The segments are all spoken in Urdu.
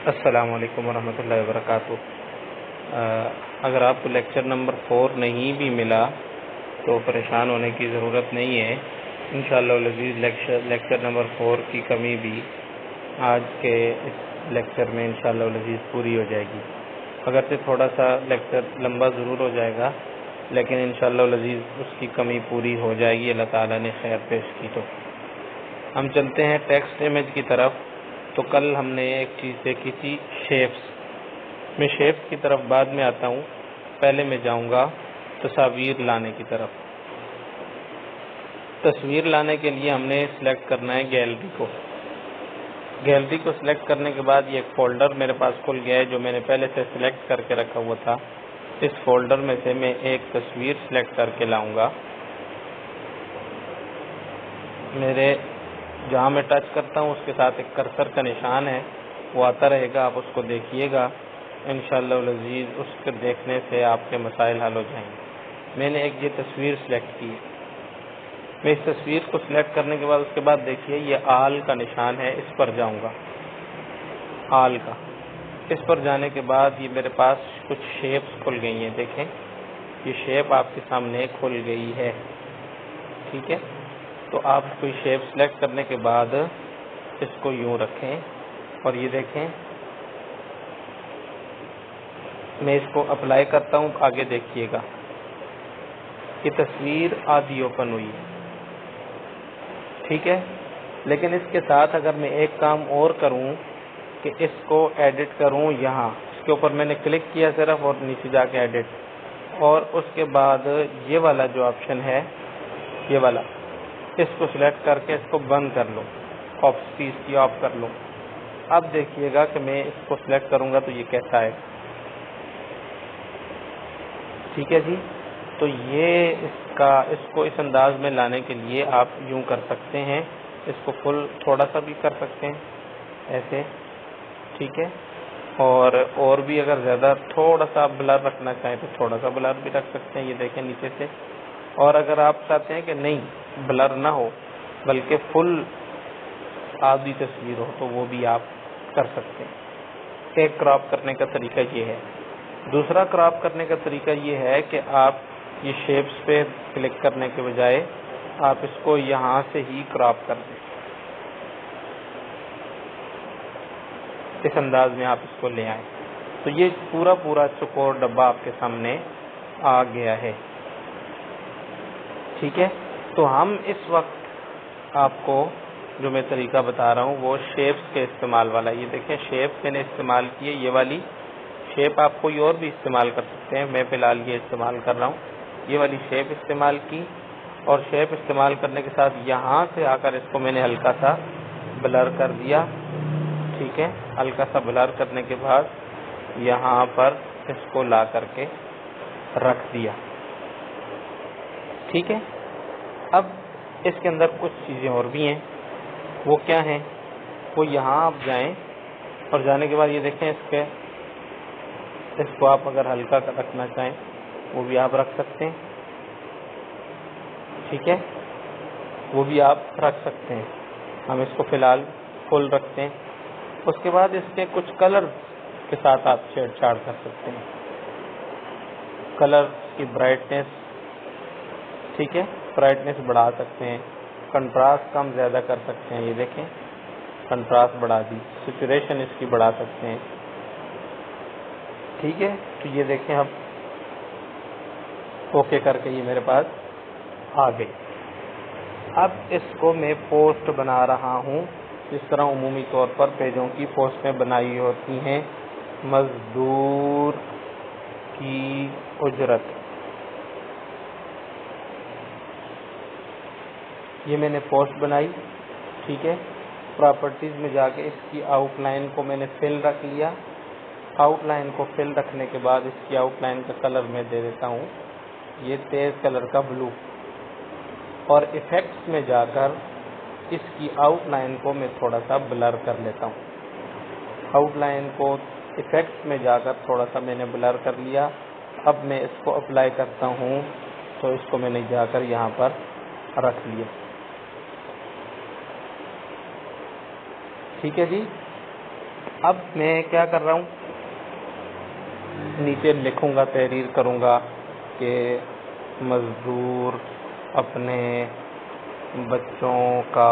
السلام علیکم ورحمۃ اللہ وبرکاتہ۔ اگر آپ کو لیکچر نمبر 4 نہیں بھی ملا تو پریشان ہونے کی ضرورت نہیں ہے۔ انشاءاللہ العزیز لیکچر نمبر 4 کی کمی بھی آج کے اس لیکچر میں انشاءاللہ العزیز پوری ہو جائے گی۔ اگرچہ تھوڑا سا لیکچر لمبا ضرور ہو جائے گا لیکن انشاءاللہ العزیز اس کی کمی پوری ہو جائے گی، اللہ تعالیٰ نے خیر پیش کی تو۔ ہم چلتے ہیں ٹیکسٹ امیج کی طرف۔ تو کل ہم نے ایک چیز دیکھی تھی شیپس۔ میں شیپس کی طرف بعد میں آتا ہوں، پہلے میں جاؤں گا تصاویر لانے کی طرف۔ تصویر لانے کے لیے ہم نے سلیکٹ کرنا ہے گیلری کو۔ گیلری کو سلیکٹ کرنے کے بعد یہ ایک فولڈر میرے پاس کھل گیا ہے جو میں نے پہلے سے سلیکٹ کر کے رکھا ہوا تھا۔ اس فولڈر میں سے میں ایک تصویر سلیکٹ کر کے لاؤں گا۔ میرے جہاں میں ٹچ کرتا ہوں اس کے ساتھ ایک کرسر کا نشان ہے، وہ آتا رہے گا، آپ اس کو دیکھیے گا۔ انشاءاللہ العزیز اس کے دیکھنے سے آپ کے مسائل حل ہو جائیں گے۔ میں نے ایک یہ تصویر سلیکٹ کی۔ میں اس تصویر کو سلیکٹ کرنے کے بعد اس کے بعد دیکھیے یہ آل کا نشان ہے، اس پر جاؤں گا، آل کا۔ اس پر جانے کے بعد یہ میرے پاس کچھ شیپس کھل گئی ہیں، دیکھیں یہ شیپ آپ کے سامنے کھل گئی ہے، ٹھیک ہے۔ تو آپ کوئی شیپ سلیکٹ کرنے کے بعد اس کو یوں رکھیں اور یہ دیکھیں میں اس کو اپلائی کرتا ہوں، آگے دیکھیے گا یہ تصویر آدھی اوپن ہوئی ہے، ٹھیک ہے۔ لیکن اس کے ساتھ اگر میں ایک کام اور کروں کہ اس کو ایڈٹ کروں، یہاں اس کے اوپر میں نے کلک کیا صرف اور نیچے جا کے ایڈٹ، اور اس کے بعد یہ والا جو آپشن ہے یہ والا، اس کو سلیکٹ کر کے اس کو بند کر لوں، آف اسپیس کی آف کر لوں۔ اب دیکھیے گا کہ میں اس کو سلیکٹ کروں گا تو یہ کیسا ہے، ٹھیک ہے جی۔ تو یہ اس کو اس انداز میں لانے کے لیے آپ یوں کر سکتے ہیں، اس کو فل تھوڑا سا بھی کر سکتے ہیں ایسے، ٹھیک ہے۔ اور بھی اگر زیادہ تھوڑا سا بلر رکھنا چاہیں تو تھوڑا سا بلر بھی رکھ سکتے ہیں، یہ دیکھیں نیچے سے۔ اور اگر آپ چاہتے ہیں کہ نہیں بلر نہ ہو بلکہ فل آدھی تصویر ہو تو وہ بھی آپ کر سکتے ہیں۔ ایک کراپ کرنے کا طریقہ یہ ہے۔ دوسرا کراپ کرنے کا طریقہ یہ ہے کہ آپ یہ شیپس پہ کلک کرنے کے بجائے آپ اس کو یہاں سے ہی کراپ کر دیں، اس انداز میں آپ اس کو لے آئیں تو یہ پورا چوکور ڈبہ آپ کے سامنے آ گیا ہے، ٹھیک ہے۔ تو ہم اس وقت آپ کو جو میں طریقہ بتا رہا ہوں وہ شیپس کے استعمال والا، یہ دیکھیں شیپ میں نے استعمال کی ہے، یہ والی شیپ آپ کوئی اور بھی استعمال کر سکتے ہیں، میں فی الحال یہ استعمال کر رہا ہوں۔ یہ والی شیپ استعمال کی اور شیپ استعمال کرنے کے ساتھ یہاں سے آ کر اس کو میں نے ہلکا سا بلر کر دیا، ٹھیک ہے۔ ہلکا سا بلر کرنے کے بعد یہاں پر اس کو لا کر کے رکھ دیا، ٹھیک ہے۔ اب اس کے اندر کچھ چیزیں اور بھی ہیں، وہ کیا ہیں؟ وہ یہاں آپ جائیں اور جانے کے بعد یہ دیکھیں اس کو آپ اگر ہلکا رکھنا چاہیں وہ بھی آپ رکھ سکتے ہیں، ٹھیک ہے، وہ بھی آپ رکھ سکتے ہیں۔ ہم اس کو فی الحال فل رکھتے ہیں۔ اس کے بعد اس کے کچھ کلر کے ساتھ آپ چھیڑ چھاڑ کر سکتے ہیں، کلر کی برائٹنس، ٹھیک ہے، برائٹنس بڑھا سکتے ہیں، کنٹراسٹ کم زیادہ کر سکتے ہیں، یہ دیکھیں کنٹراسٹ بڑھا دی، سیچوریشن اس کی بڑھا سکتے ہیں، ٹھیک ہے۔ تو یہ دیکھیں اب اوکے کر کے یہ میرے پاس آ گئی۔ اب اس کو میں پوسٹ بنا رہا ہوں جس طرح عمومی طور پر پیجوں کی پوسٹیں بنائی ہوتی ہیں، مزدور کی اجرت، یہ میں نے پوسٹ بنائی، ٹھیک ہے۔ پراپرٹیز میں جا کے اس کی آؤٹ لائن کو میں نے فل رکھ لیا۔ آؤٹ لائن کو فل رکھنے کے بعد اس کی آؤٹ لائن کا کلر میں دے دیتا ہوں یہ تیز کلر کا بلو، اور ایفیکٹس میں جا کر اس کی آؤٹ لائن کو میں تھوڑا سا بلر کر لیتا ہوں۔ آؤٹ لائن کو ایفیکٹس میں جا کر تھوڑا سا میں نے بلر کر لیا۔ اب میں اس کو اپلائی کرتا ہوں تو اس کو میں نے جا کر یہاں پر رکھ لیا، ٹھیک ہے جی۔ اب میں کیا کر رہا ہوں، نیچے لکھوں گا، تحریر کروں گا کہ مزدور اپنے بچوں کا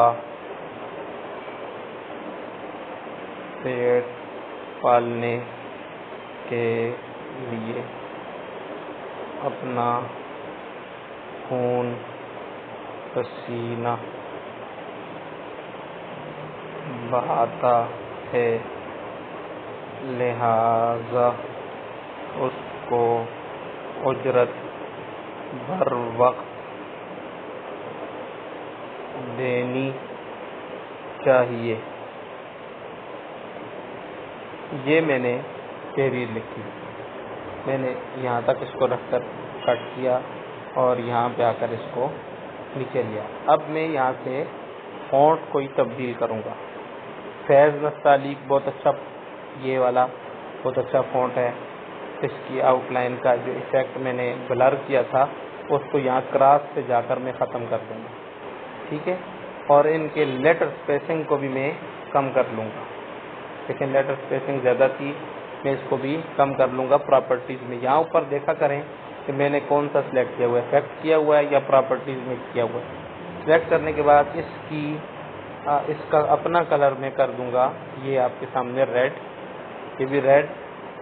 پیٹ پالنے کے لیے اپنا خون پسینہ بہاتا ہے، لہذا اس کو اجرت بر وقت دینی چاہیے۔ یہ میں نے تحریر لکھی، میں نے یہاں تک اس کو رکھ کر کٹ کیا اور یہاں پہ آ کر اس کو نیچے لیا۔ اب میں یہاں سے فونٹ کو ہی تبدیل کروں گا۔ فیض نستعلیق بہت اچھا، یہ والا بہت اچھا فونٹ ہے۔ اس کی آؤٹ لائن کا جو ایفیکٹ میں نے بلر کیا تھا اس کو یہاں کراس سے جا کر میں ختم کر دوں گا، ٹھیک ہے۔ اور ان کے لیٹر سپیسنگ کو بھی میں کم کر لوں گا، لیکن لیٹر سپیسنگ زیادہ تھی، میں اس کو بھی کم کر لوں گا پراپرٹیز میں۔ یہاں اوپر دیکھا کریں کہ میں نے کون سا سلیکٹ کیا ہوا ہے، افیکٹ کیا ہوا ہے یا پراپرٹیز میں کیا ہوا ہے۔ سلیکٹ کرنے کے بعد اس کا اپنا کلر میں کر دوں گا، یہ آپ کے سامنے ریڈ، یہ بھی ریڈ،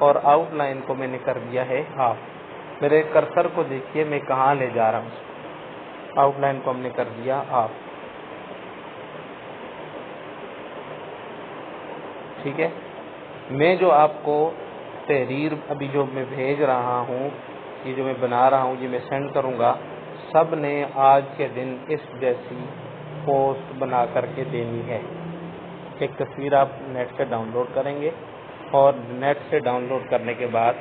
اور آؤٹ لائن کو میں نے کر دیا ہے ہاف۔ میرے کرسر کو دیکھیے میں کہاں لے جا رہا ہوں، آؤٹ لائن کو ہم نے کر دیا ہاف، ٹھیک ہے۔ میں جو آپ کو تحریر ابھی جو میں بھیج رہا ہوں، یہ جو میں بنا رہا ہوں، یہ میں سینڈ کروں گا، سب نے آج کے دن اس جیسی پوسٹ بنا کر کے دینی ہے۔ ایک تصویر آپ نیٹ سے ڈاؤن لوڈ کریں گے اور نیٹ سے ڈاؤن لوڈ کرنے کے بعد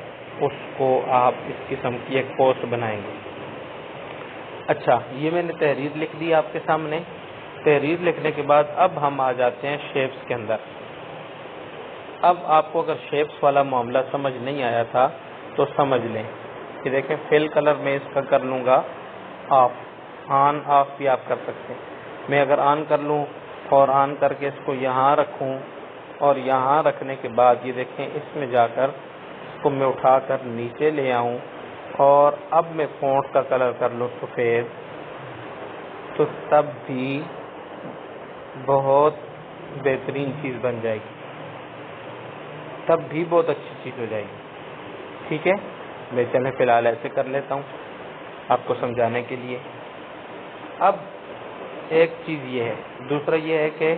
اس کو آپ اس قسم کی ایک پوسٹ بنائیں گے۔ اچھا، یہ میں نے تحریر لکھ دی آپ کے سامنے۔ تحریر لکھنے کے بعد اب ہم آ جاتے ہیں شیپس کے اندر۔ اب آپ کو اگر شیپس والا معاملہ سمجھ نہیں آیا تھا تو سمجھ لیں کہ دیکھیں فل کلر میں اس کا کر لوں گا آف، آن آف بھی آپ کر سکتے ہیں۔ میں اگر آن کر لوں اور آن کر کے اس کو یہاں رکھوں اور یہاں رکھنے کے بعد یہ دیکھیں اس میں جا کر اس کو میں اٹھا کر نیچے لے آؤں اور اب میں فونٹ کا کلر کر لوں سفید، تو تب بھی بہت بہترین چیز بن جائے گی، تب بھی بہت اچھی چیز ہو جائے گی، ٹھیک ہے۔ میں چلیں فی الحال ایسے کر لیتا ہوں آپ کو سمجھانے کے لیے۔ اب ایک چیز یہ ہے، دوسرا یہ ہے کہ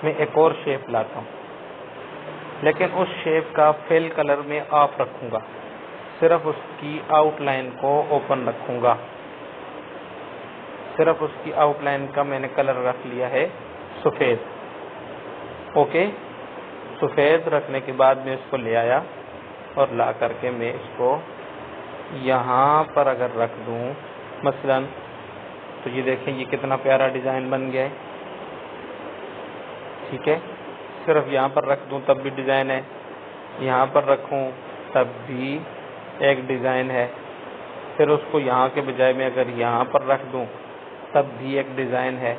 میں ایک اور شیپ لاتا ہوں، لیکن اس شیپ کا فل کلر میں آف رکھوں گا، صرف اس کی آؤٹ لائن کو اوپن رکھوں گا، صرف اس کی آؤٹ لائن کا میں نے کلر رکھ لیا ہے سفید، اوکے۔ سفید رکھنے کے بعد میں اس کو لے آیا اور لا کر کے میں اس کو یہاں پر اگر رکھ دوں مثلا، تو یہ دیکھیں یہ کتنا پیارا ڈیزائن بن گیا ہے، ٹھیک ہے۔ صرف یہاں پر رکھ دوں تب بھی ڈیزائن ہے، یہاں پر رکھوں تب بھی ایک ڈیزائن ہے، پھر اس کو یہاں کے بجائے میں اگر یہاں پر رکھ دوں تب بھی ایک ڈیزائن ہے،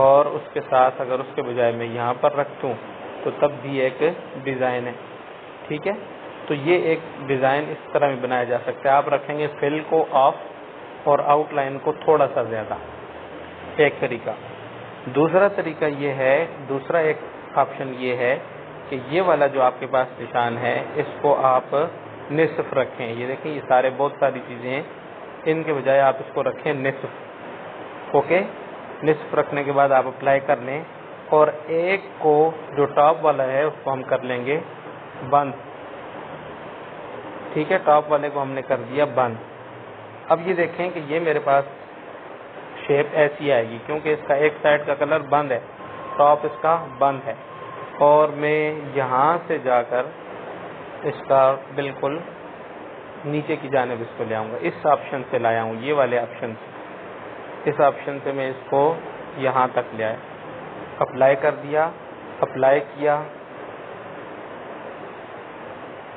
اور اس کے ساتھ اگر اس کے بجائے میں یہاں پر رکھ دوں تو تب بھی ایک ڈیزائن ہے، ٹھیک ہے۔ تو یہ ایک ڈیزائن اس طرح میں بنایا جا سکتا ہے۔ آپ رکھیں گے فل کو آف اور آؤٹ لائن کو تھوڑا سا زیادہ، ایک طریقہ۔ دوسرا طریقہ یہ ہے، دوسرا ایک آپشن یہ ہے کہ یہ والا جو آپ کے پاس نشان ہے اس کو آپ نصف رکھیں۔ یہ دیکھیں یہ سارے بہت ساری چیزیں ہیں، ان کے بجائے آپ اس کو رکھیں نصف، اوکے۔ نصف رکھنے کے بعد آپ اپلائی کر لیں، اور ایک کو جو ٹاپ والا ہے اس کو ہم کر لیں گے بند، ٹھیک ہے۔ ٹاپ والے کو ہم نے کر دیا بند۔ اب یہ دیکھیں کہ یہ میرے پاس شیپ ایسی آئے گی، کیونکہ اس کا ایک سائڈ کا کلر بند ہے، ٹاپ اس کا بند ہے، اور میں یہاں سے جا کر اس کا بالکل نیچے کی جانب اس کو لے آؤں گا، اس آپشن سے لایا ہوں، یہ والے آپشن سے، اس آپشن سے میں اس کو یہاں تک لے آیا، اپلائی کر دیا، اپلائی کیا۔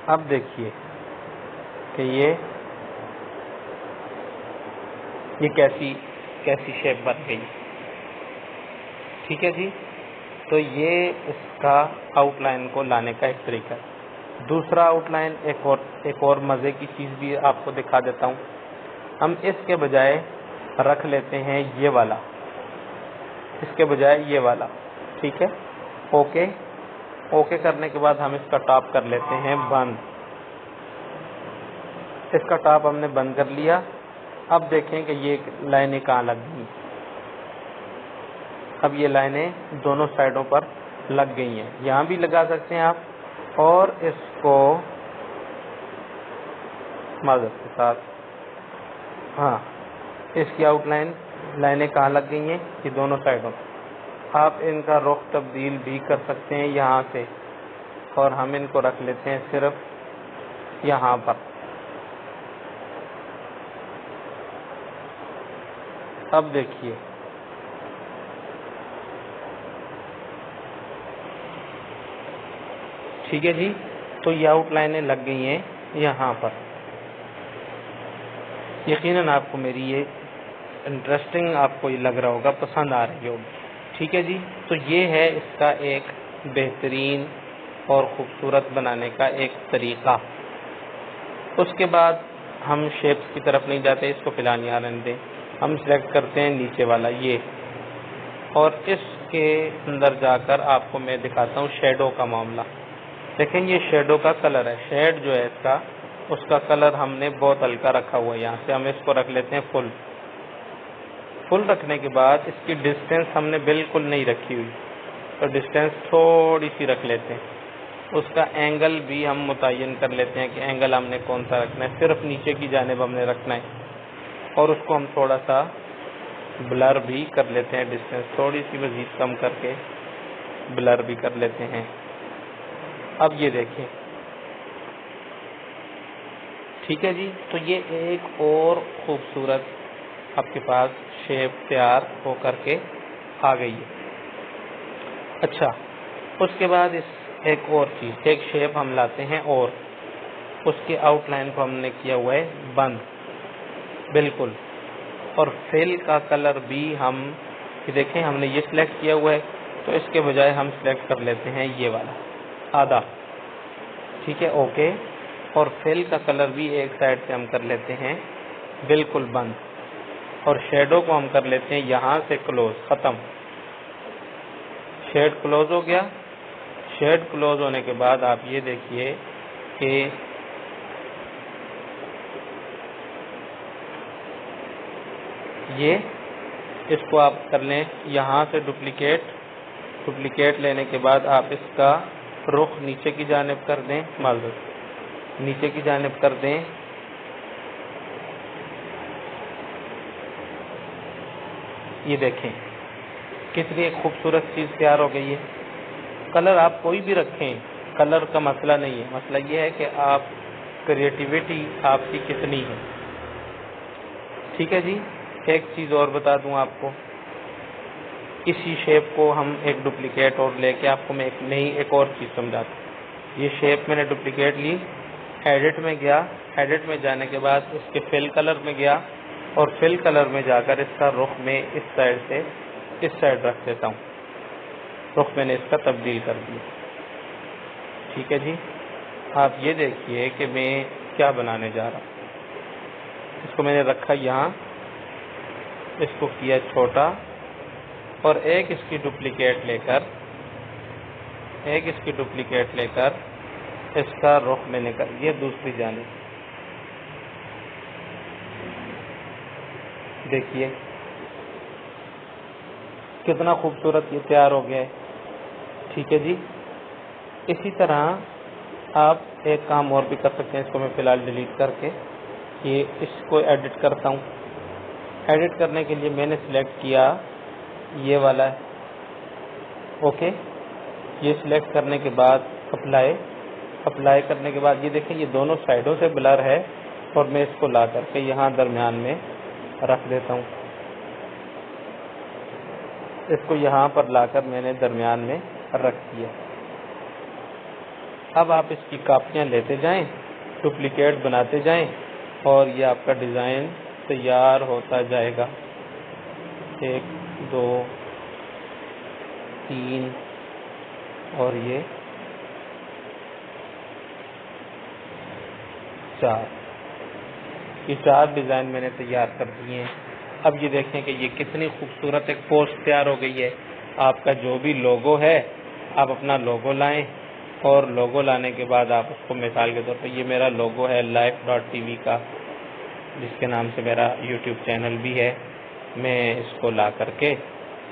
اب دیکھیے کہ یہ کیسی شیپ بن گئی، ٹھیک ہے جی۔ تو یہ اس کا آؤٹ لائن کو لانے کا ایک طریقہ ہے. دوسرا آؤٹ لائن ایک اور مزے کی چیز بھی آپ کو دکھا دیتا ہوں. ہم اس کے بجائے رکھ لیتے ہیں یہ والا، اس کے بجائے یہ والا. ٹھیک ہے، اوکے کرنے کے بعد ہم اس کا ٹاپ کر لیتے ہیں بند. اس کا ٹاپ ہم نے بند کر لیا. اب دیکھیں کہ یہ لائنیں کہاں لگ گئی. اب یہ لائنیں دونوں سائڈوں پر لگ گئی ہیں. یہاں بھی لگا سکتے ہیں آپ، اور اس کو معذرت کے ساتھ، ہاں اس کی آؤٹ لائنیں کہاں لگ گئی ہیں؟ یہ دونوں سائڈوں. آپ ان کا رخ تبدیل بھی کر سکتے ہیں یہاں سے، اور ہم ان کو رکھ لیتے ہیں صرف یہاں پر. اب دیکھیے ٹھیک ہے جی، تو یہ آؤٹ لائنیں لگ گئی ہیں یہاں پر. یقیناً آپ کو میری یہ انٹرسٹنگ آپ کو یہ لگ رہا ہوگا، پسند آ رہی ہوگی. ٹھیک ہے جی، تو یہ ہے اس کا ایک بہترین اور خوبصورت بنانے کا ایک طریقہ. اس کے بعد ہم شیپس کی طرف نہیں جاتے، اس کو فی الحال یہاں رہنے دیں. ہم سلیکٹ کرتے ہیں نیچے والا یہ، اور اس کے اندر جا کر آپ کو میں دکھاتا ہوں شیڈو کا معاملہ. دیکھیں یہ شیڈو کا کلر ہے، شیڈ جو ہے اس کا کلر ہم نے بہت ہلکا رکھا ہوا ہے. یہاں سے ہم اس کو رکھ لیتے ہیں فل رکھنے کے بعد اس کی ڈسٹینس ہم نے بالکل نہیں رکھی ہوئی، تو ڈسٹینس تھوڑی سی رکھ لیتے ہیں. اس کا اینگل بھی ہم متعین کر لیتے ہیں کہ اینگل ہم نے کون سا رکھنا ہے. صرف نیچے کی جانب ہم نے رکھنا ہے، اور اس کو ہم تھوڑا سا بلر بھی کر لیتے ہیں. ڈسٹینس تھوڑی سی مزید کم کر کے بلر بھی کر لیتے ہیں. اب یہ دیکھیں ٹھیک ہے جی، تو یہ ایک اور خوبصورت آپ کے پاس شیپ تیار ہو کر کے آ گئی ہے. اچھا، اس کے بعد ایک اور چیز، ایک شیپ ہم لاتے ہیں، اور اس کے آؤٹ لائن کو ہم نے کیا ہوا ہے بند بالکل. اور فل کا کلر بھی ہم دیکھیں، ہم نے یہ سلیکٹ کیا ہوا ہے، تو اس کے بجائے ہم سلیکٹ کر لیتے ہیں یہ والا آدھا. ٹھیک ہے، اوکے. اور فل کا کلر بھی ایک سائڈ سے ہم کر لیتے ہیں بالکل بند، اور شیڈو کو ہم کر لیتے ہیں یہاں سے کلوز، ختم. شیڈ کلوز ہو گیا. شیڈ کلوز ہونے کے بعد آپ یہ دیکھیے کہ یہ اس کو آپ کر لیں یہاں سے ڈپلیکیٹ لینے کے بعد آپ اس کا رخ نیچے کی جانب کر دیں، نیچے کی جانب کر دیں. یہ دیکھیں کتنی ایک خوبصورت چیز تیار ہو گئی ہے. کلر آپ کوئی بھی رکھیں، کلر کا مسئلہ نہیں ہے، مسئلہ یہ ہے کہ آپ کریٹیوٹی آپ کی کتنی ہے. ٹھیک ہے جی. ایک چیز اور بتا دوں آپ کو، اسی شیپ کو ہم ایک ڈپلیکیٹ اور لے کے آپ کو میں ایک اور چیز سمجھاتا ہوں. یہ شیپ میں نے ڈپلیکیٹ لی، ایڈٹ میں گیا، ایڈٹ میں جانے کے بعد اس کے فل کلر میں گیا، اور فل کلر میں جا کر اس کا رخ میں اس سائڈ سے اس سائڈ رکھ دیتا ہوں. رخ میں نے اس کا تبدیل کر دیا. ٹھیک ہے جی. آپ یہ دیکھیے کہ میں کیا بنانے جا رہا ہوں. اس کو میں نے رکھا یہاں، اس کو کیا چھوٹا، اور ایک اس کی ڈپلیکیٹ لے کر اس کا رخ میں نے کر دیا دوسری جانب. دیکھیے کتنا خوبصورت یہ تیار ہو گیا ہے. ٹھیک ہے جی. اسی طرح آپ ایک کام اور بھی کر سکتے ہیں. اس کو میں فی الحال ڈیلیٹ کر کے اس کو ایڈٹ کرتا ہوں. ایڈٹ کرنے کے لیے میں نے سلیکٹ کیا یہ والا ہے، اوکے. یہ سلیکٹ کرنے کے بعد اپلائی کرنے کے بعد یہ دیکھیں یہ دونوں سائڈوں سے بلر ہے، اور میں اس کو لا کر کے یہاں درمیان میں رکھ دیتا ہوں. اس کو یہاں پر لا کر میں نے درمیان میں رکھ دیا. اب آپ اس کی کاپیاں لیتے جائیں، ڈپلیکیٹ بناتے جائیں، اور یہ آپ کا ڈیزائن تیار ہوتا جائے گا. 1 2 3 اور یہ 4. یہ 4 ڈیزائن میں نے تیار کر دیے ہیں. اب یہ دیکھیں کہ یہ کتنی خوبصورت ایک پوسٹ تیار ہو گئی ہے. آپ کا جو بھی لوگو ہے آپ اپنا لوگو لائیں، اور لوگو لانے کے بعد آپ اس کو مثال کے طور پہ، یہ میرا لوگو ہے life.tv کا، جس کے نام سے میرا یوٹیوب چینل بھی ہے. میں اس کو لا کر کے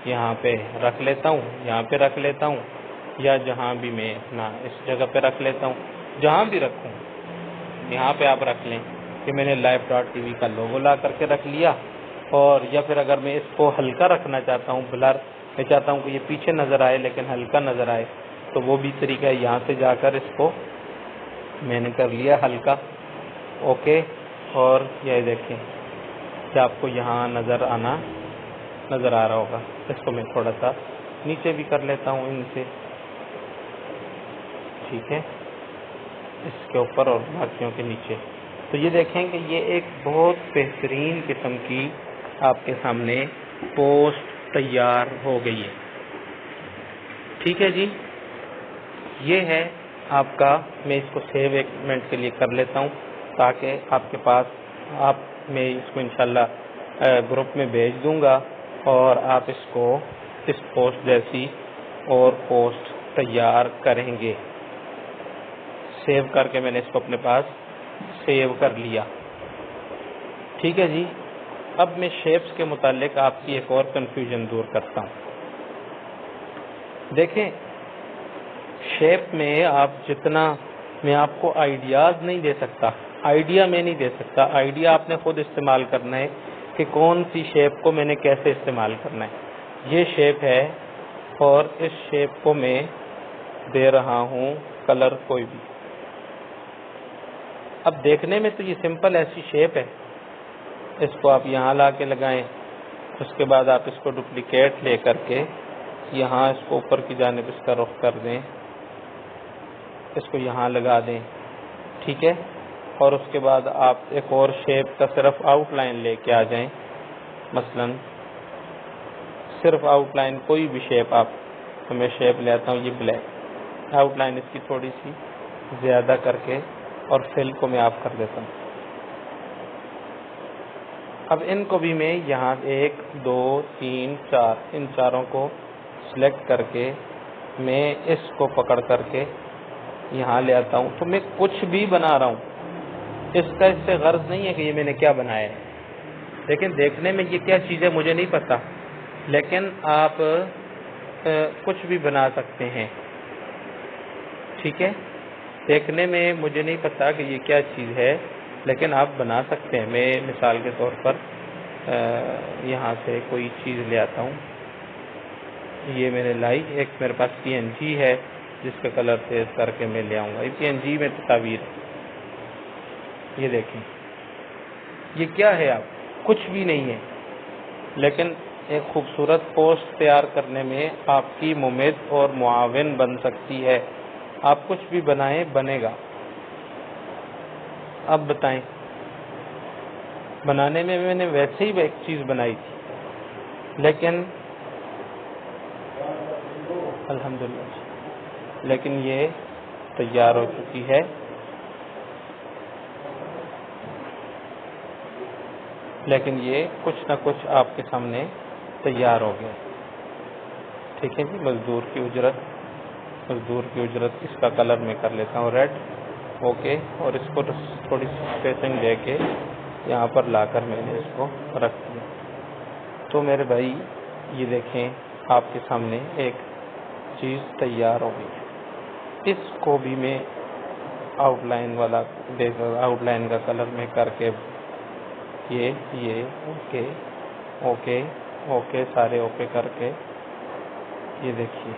یہاں پہ رکھ لیتا ہوں، یہاں پہ رکھ لیتا ہوں، یا جہاں بھی میں اپنا اس جگہ پہ رکھ لیتا ہوں. جہاں بھی رکھوں یہاں پہ آپ رکھ لیں کہ میں نے life.tv کا لوگو لا کر کے رکھ لیا. اور یا پھر اگر میں اس کو ہلکا رکھنا چاہتا ہوں، بلر، میں چاہتا ہوں کہ یہ پیچھے نظر آئے لیکن ہلکا نظر آئے، تو وہ بھی طریقہ ہے. یہاں سے جا کر اس کو میں نے کر لیا ہلکا، اوکے. اور یہ دیکھیں کہ آپ کو یہاں نظر آ رہا ہوگا. اس کو میں تھوڑا سا نیچے بھی کر لیتا ہوں ان سے، ٹھیک ہے، اس کے اوپر اور باقیوں کے نیچے. تو یہ دیکھیں کہ یہ ایک بہت بہترین قسم کی آپ کے سامنے پوسٹ تیار ہو گئی ہے. ٹھیک ہے جی، یہ ہے آپ کا. میں اس کو سیو 1 منٹ کے لیے کر لیتا ہوں تاکہ آپ کے پاس میں اس کو انشاءاللہ گروپ میں بھیج دوں گا، اور آپ اس کو اس پوسٹ جیسی اور پوسٹ تیار کریں گے. سیو کر کے میں نے اس کو اپنے پاس سیو کر لیا. ٹھیک ہے جی. اب میں شیپس کے متعلق آپ کی ایک اور کنفیوژن دور کرتا ہوں. دیکھیں، شیپ میں آپ جتنا، میں آپ کو آئیڈیاز نہیں دے سکتا، آئیڈیا میں نہیں دے سکتا. آئیڈیا آپ نے خود استعمال کرنا ہے کہ کون سی شیپ کو میں نے کیسے استعمال کرنا ہے. یہ شیپ ہے اور اس شیپ کو میں دے رہا ہوں کلر کوئی بھی. اب دیکھنے میں تو یہ سمپل ایسی شیپ ہے. اس کو آپ یہاں لا کے لگائیں، اس کے بعد آپ اس کو ڈپلیکیٹ لے کر کے یہاں اس کو اوپر کی جانب اس کا رخ کر دیں، اس کو یہاں لگا دیں، ٹھیک ہے. اور اس کے بعد آپ ایک اور شیپ کا صرف آؤٹ لائن لے کے آ جائیں. مثلا صرف آؤٹ لائن کوئی بھی شیپ آپ، میں شیپ لیتا ہوں یہ بلیک، آؤٹ لائن اس کی تھوڑی سی زیادہ کر کے اور فل کو میں آف کر دیتا ہوں. اب ان کو بھی میں یہاں 1 2 3 4 ان چاروں کو سلیکٹ کر کے میں اس کو پکڑ کر کے یہاں لے آتا ہوں. تو میں کچھ بھی بنا رہا ہوں، اس کا اس سے غرض نہیں ہے کہ یہ میں نے کیا بنایا ہے. لیکن دیکھنے میں یہ کیا چیز ہے مجھے نہیں پتا، لیکن آپ کچھ بھی بنا سکتے ہیں. ٹھیک ہے، دیکھنے میں مجھے نہیں پتا کہ یہ کیا چیز ہے، لیکن آپ بنا سکتے ہیں. میں مثال کے طور پر یہاں سے کوئی چیز لے آتا ہوں. یہ میں نے لائی، ایک میرے پاس PNG ہے جس کا کلر تیز کر کے میں لے آؤں گا. یہ PNG میں تصاویر ہے. یہ دیکھیں یہ کیا ہے، آپ کچھ بھی نہیں ہے، لیکن ایک خوبصورت پوسٹ تیار کرنے میں آپ کی ممد اور معاون بن سکتی ہے. آپ کچھ بھی بنائیں بنے گا. اب بتائیں، بنانے میں میں نے ویسے ہی ایک چیز بنائی تھی، لیکن الحمدللہ لیکن یہ تیار ہو چکی ہے. لیکن یہ کچھ نہ کچھ آپ کے سامنے تیار ہو گیا. ٹھیک ہے جی. مزدور کی اجرت اس کا کلر میں کر لیتا ہوں ریڈ، اوکے. اور اس کو تھوڑی سی اسپیسنگ دے کے یہاں پر لا کر میں نے اس کو رکھ دیا. تو میرے بھائی یہ دیکھیں آپ کے سامنے ایک چیز تیار ہو گئی. اس کو بھی میں آؤٹ لائن والا آؤٹ لائن کا کلر میں کر کے یہ اوکے اوکے اوکے سارے اوکے کر کے یہ دیکھیے.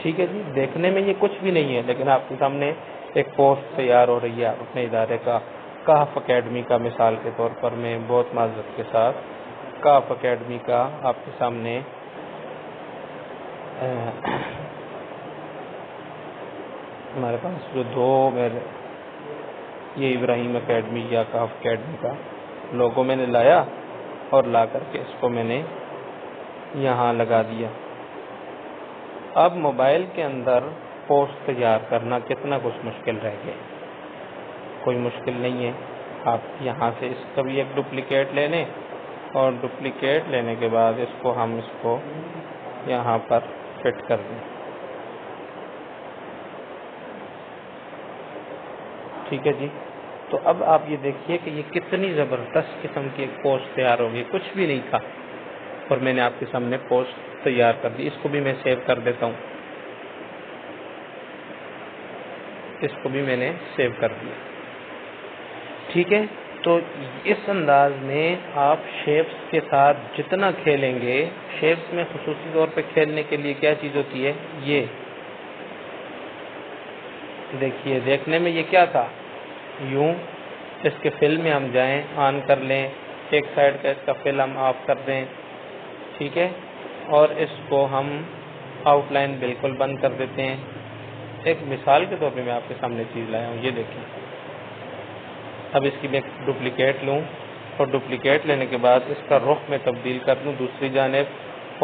ٹھیک ہے جی. دیکھنے میں یہ کچھ بھی نہیں ہے، لیکن آپ کے سامنے ایک پوسٹ تیار ہو رہی ہے اپنے ادارے کا. کاف اکیڈمی کا مثال کے طور پر میں بہت معذرت کے ساتھ کاف اکیڈمی کا آپ کے سامنے ہمارے پاس جو دو میرے یہ ابراہیم اکیڈمی یا کاف اکیڈمی کا لوگو میں نے لایا اور لا کر کے اس کو میں نے یہاں لگا دیا. اب موبائل کے اندر پوسٹ تیار کرنا کتنا کچھ مشکل رہ گیا، کوئی مشکل نہیں ہے. آپ یہاں سے اس کا بھی ایک ڈپلیکیٹ لے لیں، اور ڈپلیکیٹ لینے کے بعد اس کو یہاں پر فٹ کر دیں. ٹھیک ہے جی. تو اب آپ یہ دیکھیے کہ یہ کتنی زبردست قسم کی ایک پوسٹ تیار ہوگی، کچھ بھی نہیں تھا اور میں نے آپ کے سامنے پوسٹ تیار کر دی. اس کو بھی میں سیو کر دیتا ہوں، اس کو بھی میں نے سیو کر دیا. ٹھیک ہے. تو اس انداز میں آپ شیپس کے ساتھ جتنا کھیلیں گے، شیپس میں خصوصی طور پہ کھیلنے کے لیے کیا چیز ہوتی ہے، یہ دیکھیے. دیکھنے میں یہ کیا تھا، یوں. اس کے فل میں ہم جائیں، آن کر لیں، ایک سائڈ کا اس کا فل ہم آف کر دیں. ٹھیک ہے. اور اس کو ہم آؤٹ لائن بالکل بند کر دیتے ہیں. ایک مثال کے طور پہ میں آپ کے سامنے چیز لایا ہوں، یہ دیکھیں. اب اس کی میں ڈپلیکیٹ لوں، اور ڈپلیکیٹ لینے کے بعد اس کا رخ میں تبدیل کر دوں دوسری جانب،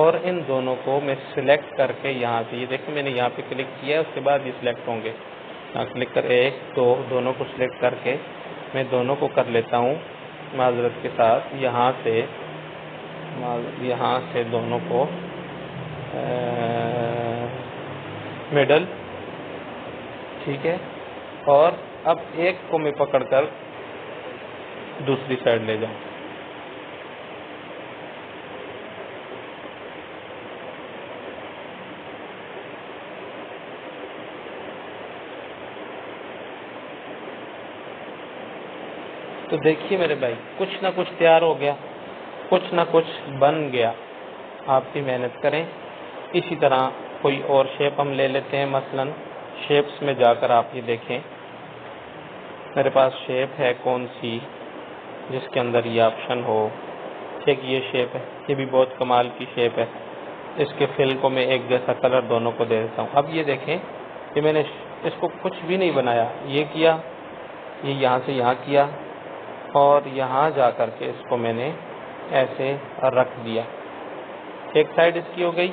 اور ان دونوں کو میں سلیکٹ کر کے یہاں سے، یہ دیکھیں میں نے یہاں پہ کلک کیا، اس کے بعد یہ سلیکٹ ہوں گے. یہاں کلک کر ایک دو، دونوں کو سلیکٹ کر کے میں دونوں کو کر لیتا ہوں معذرت کے ساتھ. یہاں سے دونوں کو مڈل. ٹھیک ہے. اور اب ایک کو میں پکڑ کر دوسری سائڈ لے جاؤں. تو دیکھیے میرے بھائی، کچھ نہ کچھ تیار ہو گیا، کچھ نہ کچھ بن گیا. آپ بھی محنت کریں. اسی طرح کوئی اور شیپ ہم لے لیتے ہیں. مثلا شیپس میں جا کر آپ یہ دیکھیں، میرے پاس شیپ ہے کون سی جس کے اندر یہ آپشن ہو. ایک یہ شیپ ہے، یہ بھی بہت کمال کی شیپ ہے. اس کے فل کو میں ایک جیسا کلر دونوں کو دے دیتا ہوں. اب یہ دیکھیں کہ میں نے اس کو کچھ بھی نہیں بنایا، یہ کیا، یہ یہاں سے یہاں کیا، اور یہاں جا کر کے اس کو میں نے ایسے رکھ دیا. ایک سائڈ اس کی ہو گئی.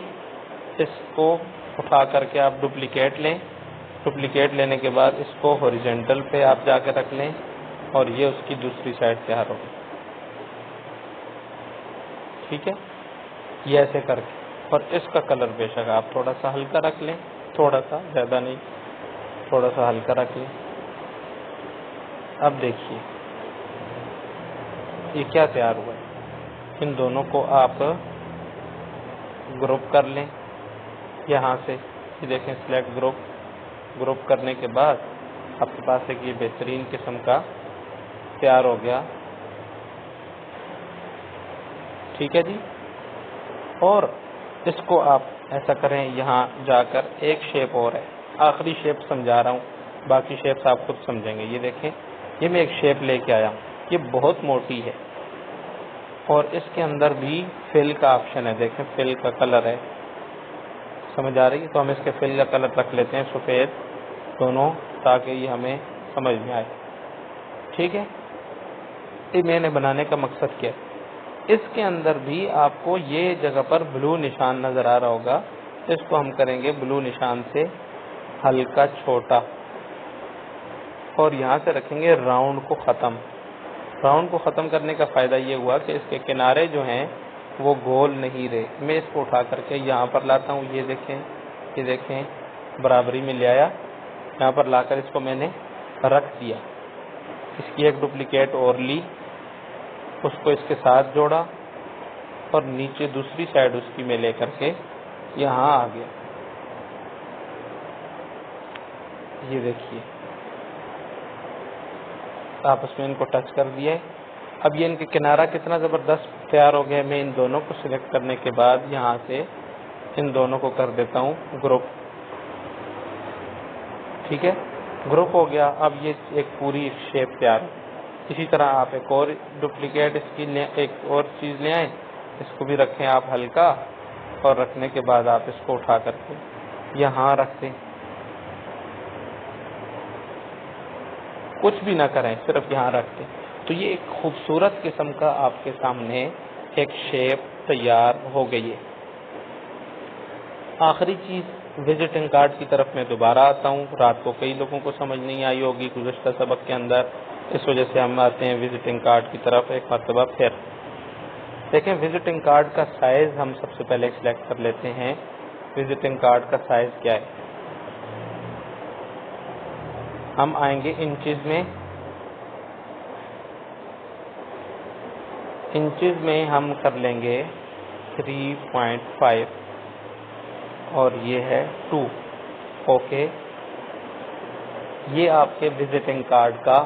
اس کو اٹھا کر کے آپ ڈپلیکیٹ لیں. ڈپلیکیٹ لینے کے بعد اس کو ہاریزونٹل پہ آپ جا کے رکھ لیں، اور یہ اس کی دوسری سائڈ تیار ہوگی. ٹھیک ہے. یہ ایسے کر کے، اور اس کا کلر بے شک آپ تھوڑا سا ہلکا رکھ لیں، تھوڑا سا، زیادہ نہیں، تھوڑا سا ہلکا رکھ لیں. اب دیکھیے یہ کیا تیار ہوا ہے. ان دونوں کو آپ گروپ کر لیں یہاں سے. یہ دیکھیں سلیکٹ گروپ کرنے کے بعد آپ کے پاس ایک یہ بہترین قسم کا تیار ہو گیا. ٹھیک ہے جی. اور اس کو آپ ایسا کریں، یہاں جا کر ایک شیپ اور ہے، آخری شیپ سمجھا رہا ہوں، باقی شیپس آپ خود سمجھیں گے. یہ دیکھیں، یہ میں ایک شیپ لے کے آیا ہوں، یہ بہت موٹی ہے، اور اس کے اندر بھی فل کا آپشن ہے. دیکھیں فل کا کلر ہے، سمجھ آ رہی ہے. تو ہم اس کے فل کا کلر رکھ لیتے ہیں سفید دونوں، تاکہ یہ ہمیں سمجھ میں آئے. ٹھیک ہے. یہ میں نے بنانے کا مقصد کیا ہے. اس کے اندر بھی آپ کو یہ جگہ پر بلو نشان نظر آ رہا ہوگا، اس کو ہم کریں گے بلو نشان سے ہلکا چھوٹا، اور یہاں سے رکھیں گے راؤنڈ کو ختم. راؤنڈ کو ختم کرنے کا فائدہ یہ ہوا کہ اس کے کنارے جو ہیں وہ گول نہیں رہے. میں اس کو اٹھا کر کے یہاں پر لاتا ہوں. یہ دیکھیں برابری میں لے آیا، یہاں پر لا کر اس کو میں نے رکھ دیا. اس کی ایک ڈپلیکیٹ اور لی، اس کو اس کے ساتھ جوڑا، اور نیچے دوسری سائڈ اس کی میں لے کر کے یہاں آ گیا. یہ دیکھیے آپس میں ان کو ٹچ کر دیا ہے. اب یہ ان کے کنارہ کتنا زبردست تیار ہو گیا. میں ان دونوں کو سلیکٹ کرنے کے بعد یہاں سے ان دونوں کو کر دیتا ہوں گروپ. ٹھیک ہے، گروپ ہو گیا. اب یہ ایک پوری شیپ تیار ہے. اسی طرح آپ ایک اور ڈپلیکیٹ اس کی ایک اور چیز لے آئیں، اس کو بھی رکھیں آپ ہلکا، اور رکھنے کے بعد آپ اس کو اٹھا کر کے یہاں رکھ دیں. کچھ بھی نہ کریں، صرف یہاں رکھ دیں. تو یہ ایک خوبصورت قسم کا آپ کے سامنے ایک شیپ تیار ہو گئی ہے. آخری چیز وزٹنگ کارڈ کی طرف میں دوبارہ آتا ہوں. رات کو کئی لوگوں کو سمجھ نہیں آئی ہوگی گزشتہ سبق کے اندر, اس وجہ سے ہم آتے ہیں وزٹنگ کارڈ کی طرف ایک مرتبہ پھر. دیکھیں وزٹنگ کارڈ کا سائز ہم سب سے پہلے سلیکٹ کر لیتے ہیں. وزٹنگ کارڈ کا سائز کیا ہے؟ ہم آئیں گے انچز میں. انچز میں ہم کر لیں گے 3.5 اور یہ ہے 2. اوکے, یہ آپ کے وزٹنگ کارڈ کا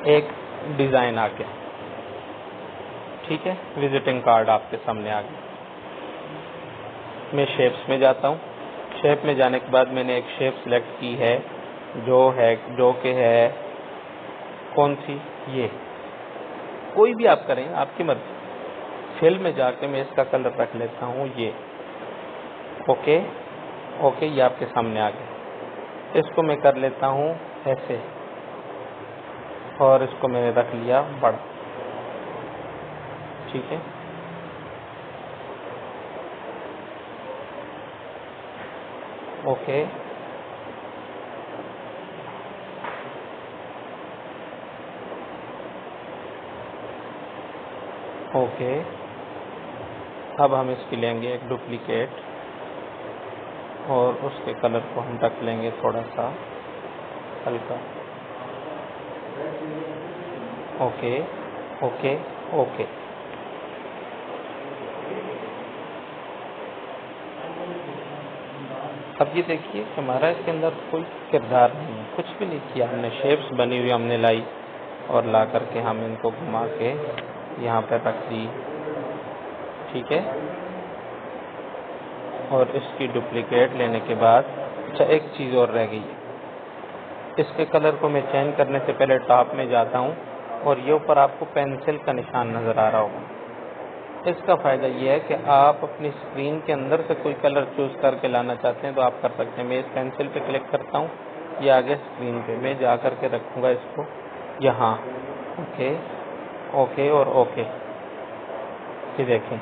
ایک ڈیزائن آ گیا. ٹھیک ہے, وزٹنگ کارڈ آپ کے سامنے آ گیا. میں شیپس میں جاتا ہوں. شیپ میں جانے کے بعد میں نے ایک شیپ سلیکٹ کی ہے جو کہ ہے کون سی, یہ کوئی بھی آپ کریں, آپ کی مرضی. فل میں جا کے میں اس کا کلر رکھ لیتا ہوں یہ. اوکے اوکے, یہ آپ کے سامنے آ گیا. اس کو میں کر لیتا ہوں ایسے اور اس کو میں نے رکھ لیا بڑا. ٹھیک ہے, اوکے اوکے. اب ہم اس کی لیں گے ایک ڈپلیکیٹ اور اس کے کلر کو ہم رکھ لیں گے تھوڑا سا ہلکا. Okay okay okay. اب یہ دیکھیے کہ ہمارا اس کے اندر کوئی کردار نہیں ہے, کچھ بھی نہیں کیا ہم نے. شیپس بنی ہوئی ہم نے لائی اور لا کر کے ہم ان کو گھما کے یہاں پہ رکھ دی. ٹھیک ہے, اور اس کی ڈپلیکیٹ لینے کے بعد اچھا ایک چیز اور رہ گئی ہے. اس کے کلر کو میں چینج کرنے سے پہلے ٹاپ میں جاتا ہوں اور یہ اوپر آپ کو پینسل کا نشان نظر آ رہا ہوگا. اس کا فائدہ یہ ہے کہ آپ اپنی اسکرین کے اندر سے کوئی کلر چوز کر کے لانا چاہتے ہیں تو آپ کر سکتے ہیں. میں اس پینسل پہ کلک کرتا ہوں, یہ آگے اسکرین پہ میں جا کر کے رکھوں گا اس کو یہاں. اوکے اوکے اور اوکے. یہ دیکھیں,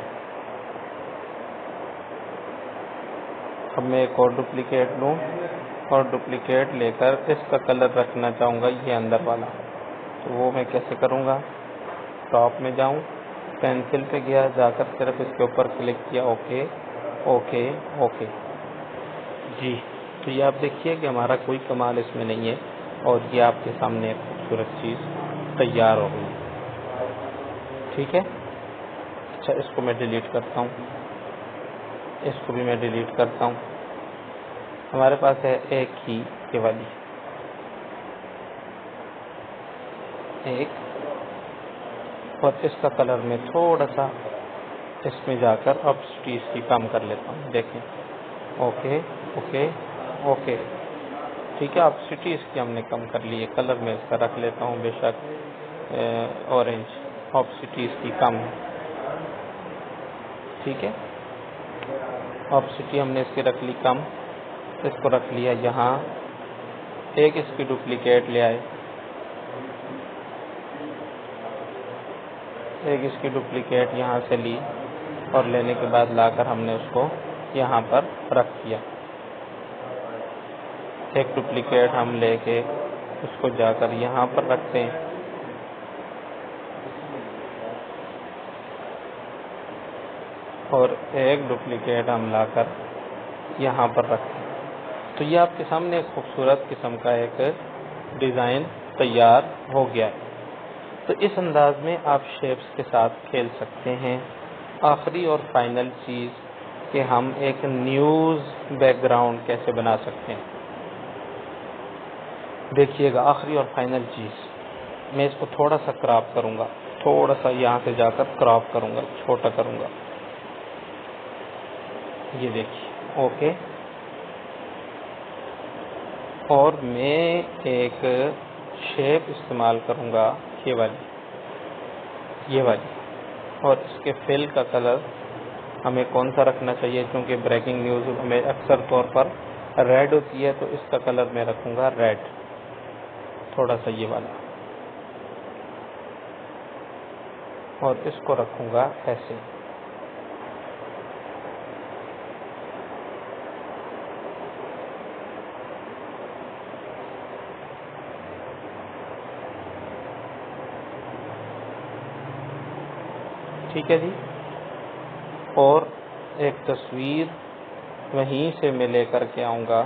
اب میں ایک اور ڈپلیکیٹ لوں اور ڈپلیکیٹ لے کر اس کا کلر رکھنا چاہوں گا یہ اندر والا. تو وہ میں کیسے کروں گا؟ ٹاپ میں جاؤں, پینسل پہ گیا, جا کر صرف اس کے اوپر کلک کیا. Okay okay okay. جی, تو یہ آپ دیکھیے کہ ہمارا کوئی کمال اس میں نہیں ہے اور یہ آپ کے سامنے ایک خوبصورت چیز تیار ہو گئی. ٹھیک ہے, اچھا اس کو میں ڈیلیٹ کرتا ہوں, اس کو بھی میں ڈیلیٹ کرتا ہوں. ہمارے پاس ہے ایک ہی یہ والی, ایک, اور اس کا کلر میں تھوڑا سا اس میں جا کر آپسٹی اس کی کم کر لیتا ہوں. دیکھیں, اوکے اوکے اوکے. ٹھیک ہے, آپسٹی اس کی ہم نے کم کر لی ہے. کلر میں اس کا رکھ لیتا ہوں بے شک اورنج. آپسٹی اس کی کم ہے. ٹھیک ہے, آپسٹی ہم نے اس کی رکھ لی کم. اس کو رکھ لیا یہاں. ایک اس کی ڈپلیکیٹ لے آئے, ایک اس کی ڈپلیکیٹ یہاں سے لی اور لینے کے بعد لا کر ہم نے اس کو یہاں پر رکھ دیا. ایک ڈپلیکیٹ ہم لے کے اس کو جا کر یہاں پر رکھتے ہیں. اور ایک ڈپلیکیٹ ہم لا کر یہاں پر رکھتے ہیں. تو یہ آپ کے سامنے ایک خوبصورت قسم کا ایک ڈیزائن تیار ہو گیا ہے. تو اس انداز میں آپ شیپس کے ساتھ کھیل سکتے ہیں. آخری اور فائنل چیز کہ ہم ایک نیوز بیک گراؤنڈ کیسے بنا سکتے ہیں. دیکھیے گا, آخری اور فائنل چیز, میں اس کو تھوڑا سا کراپ کروں گا, تھوڑا سا یہاں سے جا کر کراپ کروں گا, چھوٹا کروں گا. یہ دیکھیے, اوکے. اور میں ایک شیپ استعمال کروں گا یہ والی, اور اس کے فل کا کلر ہمیں کون سا رکھنا چاہیے, کیونکہ بریکنگ نیوز ہمیں اکثر طور پر ریڈ ہوتی ہے, تو اس کا کلر میں رکھوں گا ریڈ, تھوڑا سا یہ والا, اور اس کو رکھوں گا ایسے. ٹھیک ہے جی. اور ایک تصویر وہیں سے میں لے کر کے آؤں گا.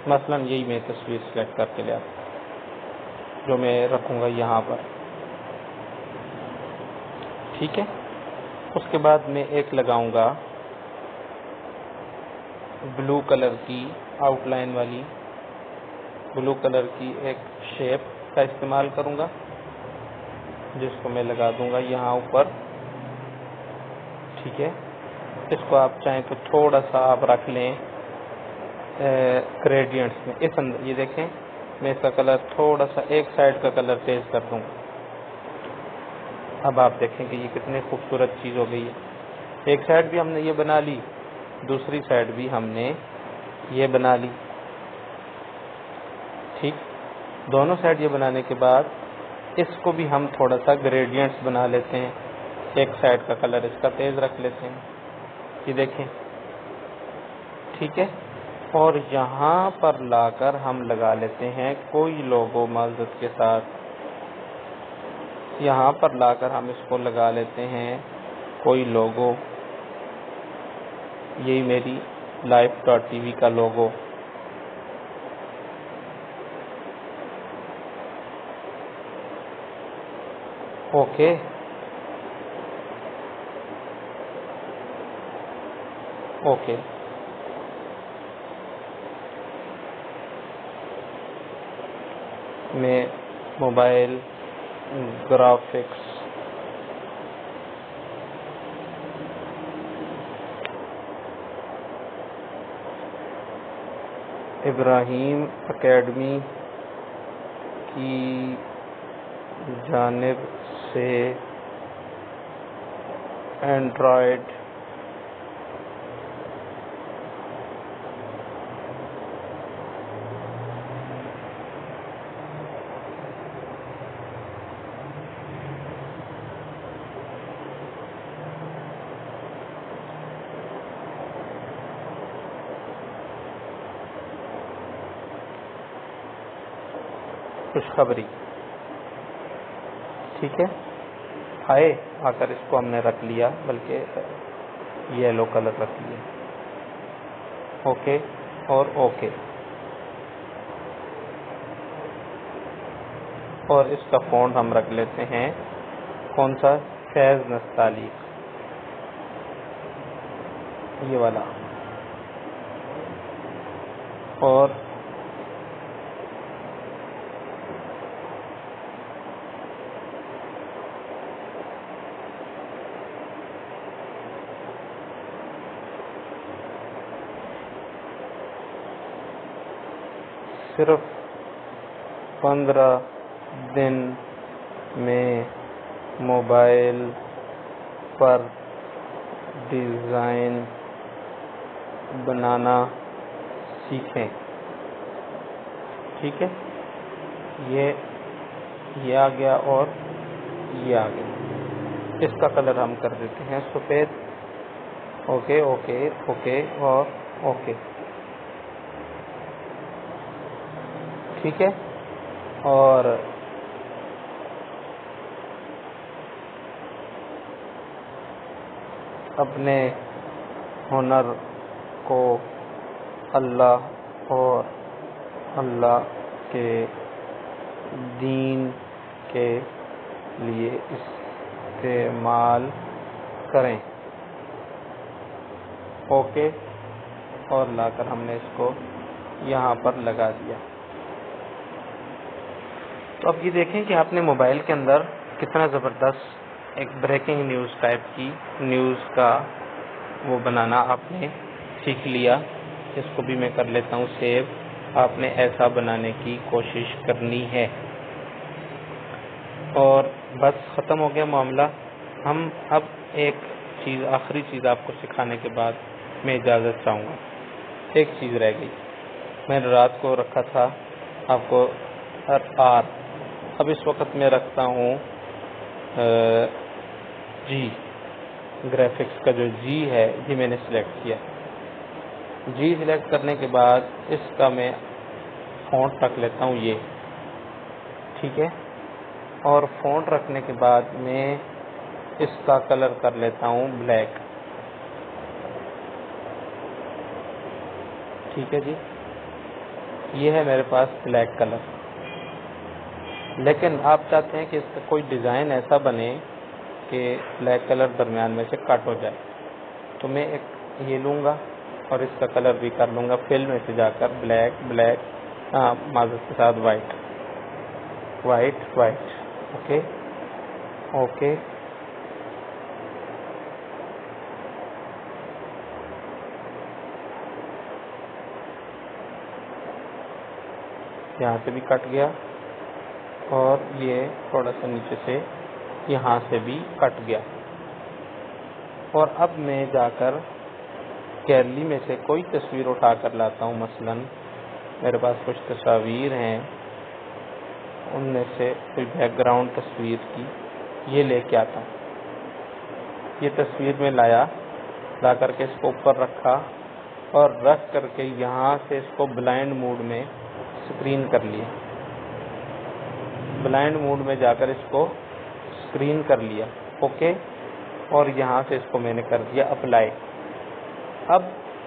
مثلا یہی میں تصویر سلیکٹ کر کے لے آتا ہوں جو میں رکھوں گا یہاں پر. ٹھیک ہے. اس کے بعد میں ایک لگاؤں گا بلو کلر کی آؤٹ لائن والی، بلو کلر کی ایک شیپ کا استعمال کروں گا جس کو میں لگا دوں گا یہاں اوپر. ٹھیک ہے. اس کو آپ چاہیں تو تھوڑا سا آپ رکھ لیں گریڈینٹس میں. اس اندر یہ دیکھیں میں اس کا کلر تھوڑا سا ایک سائڈ کا کلر تیز کر دوں گا. اب آپ دیکھیں کہ یہ کتنی خوبصورت چیز ہو گئی ہے. ایک سائڈ بھی ہم نے یہ بنا لی، دوسری سائڈ بھی ہم نے یہ بنا لی. ٹھیک. دونوں سائڈ یہ بنانے کے بعد اس کو بھی ہم تھوڑا سا گریڈینٹس بنا لیتے ہیں. ایک سائڈ کا کلر اس کا تیز رکھ لیتے ہیں. یہ دیکھیں. ٹھیک ہے. اور یہاں پر لا کر ہم لگا لیتے ہیں کوئی لوگو معذرت کے ساتھ. یہاں پر لا کر ہم اس کو لگا لیتے ہیں کوئی لوگو. یہی میری life.tv کا لوگو. اوکے. اوکے. میں موبائل گرافکس ابراہیم اکیڈمی کی جانب سے اینڈرائڈ خوشخبری. ٹھیک ہے. آئے آ کر اس کو ہم نے رکھ لیا، بلکہ یلو کلر رکھ لیا. اوکے اور اوکے. اور اس کا فونٹ ہم رکھ لیتے ہیں کون سا؟ فیض نستعلیق، یہ والا. اور صرف 15 دن میں موبائل پر ڈیزائن بنانا سیکھیں. ٹھیک ہے. یہ آ گیا اور یہ آ گیا. اس کا کلر ہم کر دیتے ہیں سفید. اوکے اوکے اوکے اور اوکے. ٹھیک ہے. اور اپنے ہنر کو اللہ اور اللہ کے دین کے لیے استعمال کریں. اوکے. اور لا کر ہم نے اس کو یہاں پر لگا دیا. تو اب یہ دیکھیں کہ آپ نے موبائل کے اندر کتنا زبردست ایک بریکنگ نیوز ٹائپ کی نیوز کا وہ بنانا آپ نے سیکھ لیا. اس کو بھی میں کر لیتا ہوں سیو. آپ نے ایسا بنانے کی کوشش کرنی ہے. اور بس ختم ہو گیا معاملہ. ہم اب ایک چیز، آخری چیز آپ کو سکھانے کے بعد میں اجازت چاہوں گا. ایک چیز رہ گئی. میں نے رات کو رکھا تھا آپ کو آر. اب اس وقت میں رکھتا ہوں جی. گرافکس کا جو جی ہے یہ میں نے سلیکٹ کیا. جی سلیکٹ کرنے کے بعد اس کا میں فونٹ رکھ لیتا ہوں یہ. ٹھیک ہے. اور فونٹ رکھنے کے بعد میں اس کا کلر کر لیتا ہوں بلیک. ٹھیک ہے جی، یہ ہے میرے پاس بلیک کلر. لیکن آپ چاہتے ہیں کہ اس کا کوئی ڈیزائن ایسا بنے کہ بلیک کلر درمیان میں سے کٹ ہو جائے، تو میں ایک یہ لوں گا اور اس کا کلر بھی کر لوں گا فل میں سے جا کر بلیک معذرت کے ساتھ وائٹ. اوکے. یہاں سے بھی کٹ گیا اور یہ تھوڑا سا نیچے سے یہاں سے بھی کٹ گیا. اور اب میں جا کر گیلری میں سے کوئی تصویر اٹھا کر لاتا ہوں. مثلا میرے پاس کچھ تصاویر ہیں، ان میں سے کوئی بیک گراؤنڈ تصویر کی یہ لے کے آتا ہوں. یہ تصویر میں لا کر کے اس کو اوپر رکھا اور رکھ کر کے یہاں سے اس کو بلائنڈ موڈ میں اسکرین کر لیا. بلائنڈ موڈ میں جا کر اس کو اسکرین کر لیا. اوکے. اور یہاں سے اس کو میں نے کر دیا اپلائی. اب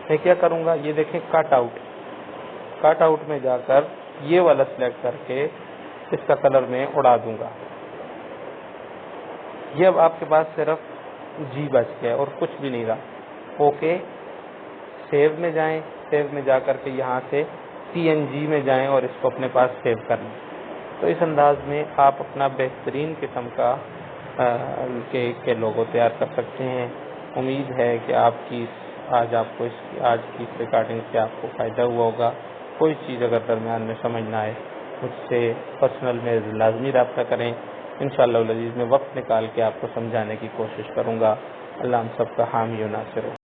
میں کیا کروں گا، یہ دیکھیں کٹ آؤٹ میں جا کر یہ والا سلیکٹ کر کے اس کا کلر میں اڑا دوں گا. یہ اب آپ کے پاس صرف جی بچ گیا اور کچھ بھی نہیں رہا. اوکے. سیو میں جائیں، سیو میں جا کر کے یہاں سے PNG میں جائیں اور اس کو اپنے پاس سیو کر لیں. تو اس انداز میں آپ اپنا بہترین قسم کا کے لوگو تیار کر سکتے ہیں. امید ہے کہ آج کی اس ریکارڈنگ سے آپ کو فائدہ ہوا ہوگا. کوئی چیز اگر درمیان میں سمجھ نہ آئے مجھ سے پرسنل میں لازمی رابطہ کریں. انشاءاللہ العزیز میں وقت نکال کے آپ کو سمجھانے کی کوشش کروں گا. اللہ ہم سب کا حامی و ناصر ہو.